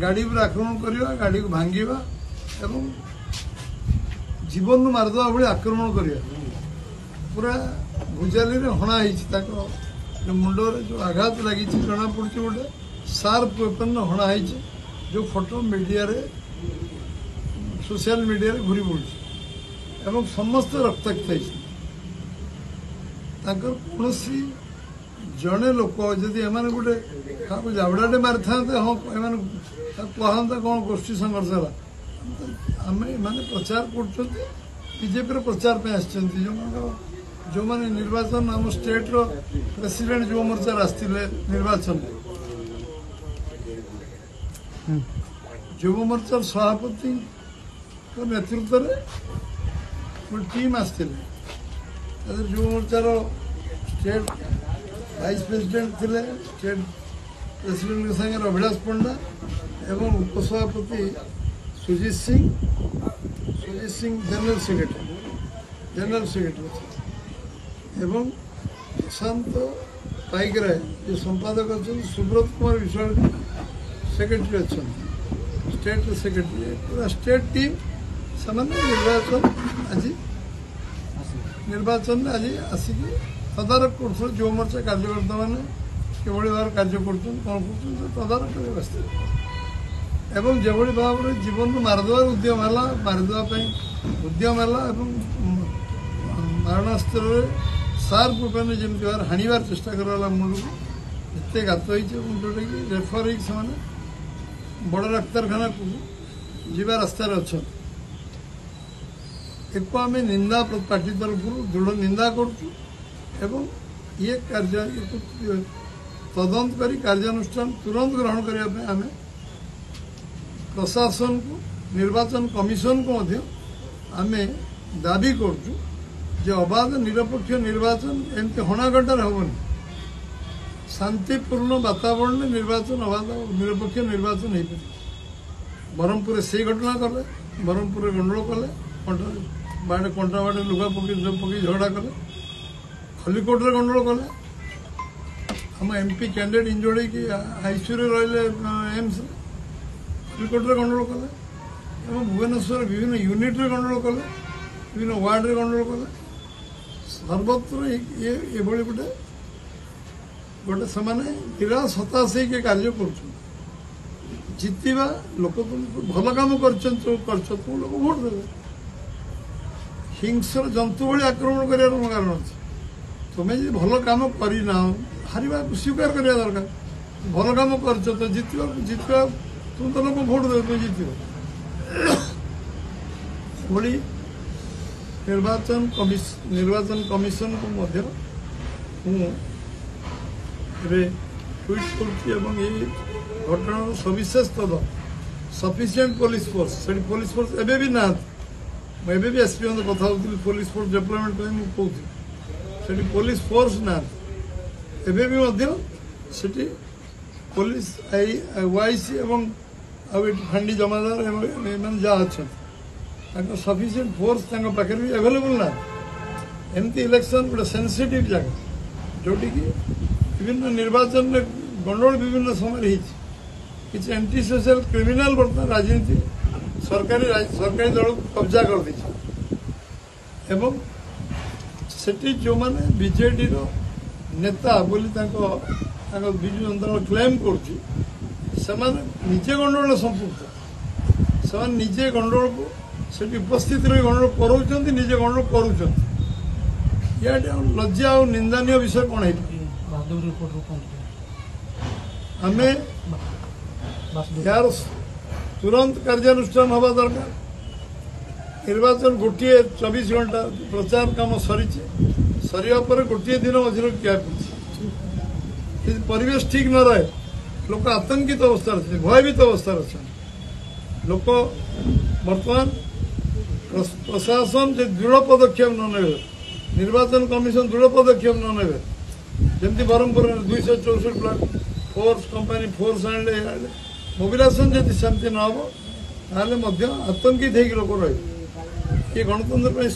गाड़ी पर आक्रमण करवा गाड़ी को भांगा एवं जीवन मारिदेवा भाई आक्रमण करवा पूरा भुजाली हणा मुंडर जो आघात लगी जना पड़ी गोटे सार्प वेपन हणा जो फोटो मीडिया रे सोशल मीडिया रे घूरी बुलूँ एवं समस्त रक्ताक्त कौन जड़े लोक जदि एम गोटे जाबड़ाटे मारी था हाँ कहता कौन गोष्ठी संघर्ष है आम एने प्रचार कर बीजेपी प्रचार पे जो मैंने निर्वाचन आम स्टेट रो प्रेसिडेंट जो मोर्चा आसते निर्वाचन युव मोर्चा सभापति नेतृत्व में गोटे टीम आसते युव मोर्चार स्टेट वाइस प्रेसिडेंट थे स्टेट प्रेसिडेंट के सागर अभिलाष पंडा एवं उपसभापति सुजीत सिंह जनरल सेक्रेटरी एवं प्रशांत पाइकराय जो संपादक अच्छा सुब्रत कुमार विश्वाल सेक्रेटरी अच्छा स्टेट सेक्रेटरी पूरा स्टेट टीम से निर्वाचन आज आसिक तदारख कर जो मोर्चा कार्यकर्ता मैंने किभली भाव कार्य कर तदारख कर एवं जो भाव में जीवन को मारिदेव उद्यम है मारिदेवाई उद्यम है मारणास्त्र सार्प वेपन जमी भाव हाणवार चेष्टा कराला मुंड को एत घात जोटा कि रेफर से बड़ डाक्तखाना को जीवा रास्तार अच्छा एक आम निंदा पार्टी तरफ दृढ़ निंदा करुँ ये कार्य तदंत कर कार्यानुष्ठान तुरंत ग्रहण करने आम प्रशासन को निर्वाचन कमिशन को आम दाबी करुँ अबाध निरपेक्ष निर्वाचन एमती हणागटार हेनी शांतिपूर्ण वातावरण में निर्वाचन अबाध निरपेक्ष निर्वाचन हो पारे ब्रह्मपुर से घटना कले ब्रह्मपुर गंडोल कले बाड़े कंटा बाड़े लुगा पकई झगड़ा कले खलिकोट गंडोल कले आम एमपी कैंडिडेट इंजोड़ की आईसीयू रही एम्स खलिकोट गंडोल कले भुवनेश्वर विभिन्न यूनिट्रे गंडोल कले विभिन्न वार्ड्रे गंडोल कले सर्वत्र ये गोटे गोटे से निराश हताश के कार्य कर जितवा लोक तुम भल कम कर तुम लोग भोट देवे हिंसर जंतु भाई आक्रमण कर कारण अच्छे तुम्हें जी भल कम करना हारवा को स्वीकार करवा दरकार भल कम कर जितवा तुम तो लोग भोट देवे तुम जित निर्वाचन कमिशन को ट्वीट कर घटना सविशेष तदंत सफिशिएंट पुलिस फोर्स से पुलिस फोर्स एवं भी ना मुझे भी एसपी कथा पुलिस फोर्स डेवलपमेंट कहती से पुलिस फोर्स ना एवं पुलिस वाईसी एवं फांडी जमादार जहाँ अच्छा सफिशिएंट फोर्स पाखे भी अवेलेबल ना एमती इलेक्शन गोटे सेंसिटिव जगह जोटि की विभिन्न निर्वाचन में गंडोल विभिन्न समय किसी एंटी सोशल क्रिमिनाल बर्तमान राजनीति सरकारी दल को कब्जा कर दी एवं सेठी जो माने बीजेडी रो नेता बोली विजु जनता दल क्लेम करुच्ची निजे गंडोल संपुक्त से निजे गंडोल को सेठी उपस्थित रही गंडोल कराऊँ निजे गंडोल करुँच या लज्जा और निंदनीय विषय कौन है आम यार तुरंत कार्यानुष्ठान हवा दरकार निर्वाचन गोटे 24 घंटा प्रचार काम सरी सर गोटे दिन मझे क्या परिवेश ठीक न रहे लोक आतंकित अवस्था अच्छे भयभीत अवस्था अच्छा लोक बर्तमान प्रशासन जो दृढ़ पदक्षेप न ने निर्वाचन कमिशन दृढ़ पदक्षेप न ने जमी Brahmapur 264 block force company force आने मोबिलाइजेशन जब शांति न हम आतंकित हो लोक रही ये गणतंत्र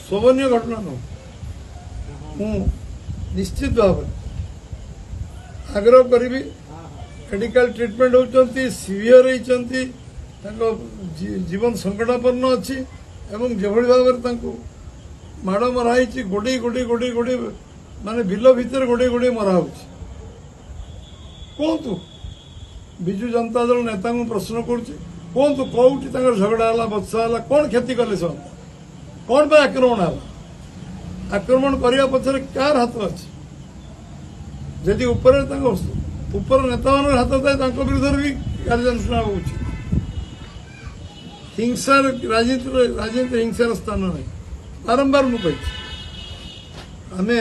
शोभनीय घटना न निश्चित भाव आग्रह करी मेडिकल ट्रिटमेंट होती सीवियर होती जीवन संकटापन्न अच्छी एवं जेभली भाव माड़ मराई गोड़े गोड़े गोड़े गोड़े माने बिल भितर गोड़े गोड़े मरा कहतु विजु जनता दल नेता प्रश्न कहतु कौटी झगड़ा है बच्चा है कौन क्षति कले सब कौन पे आक्रमण है आक्रमण करने पचर कार हाथ अच्छे जदि ऊपर नेता मान हाथ थाए विरुद्ध भी कार्यानुष्ठान हो हिंसा राजनीति हिंसार स्थान नहीं बारंबार मुझे आम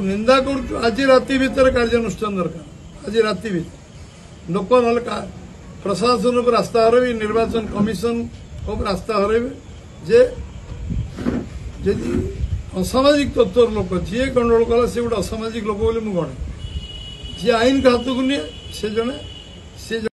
निंदा कर आज राति भितर कार्यानुष्ठान दरकार आज राति भितर लोक ना प्रशासन पर आस्था हरबे निर्वाचन कमिशन आस्था हरबे जे यदि असामाजिक तत्वर लोक जी गंडगोल कला से गोटे असामाजिक लोक बोली मुझे गणे जी आईन का हाथ को निए से जड़े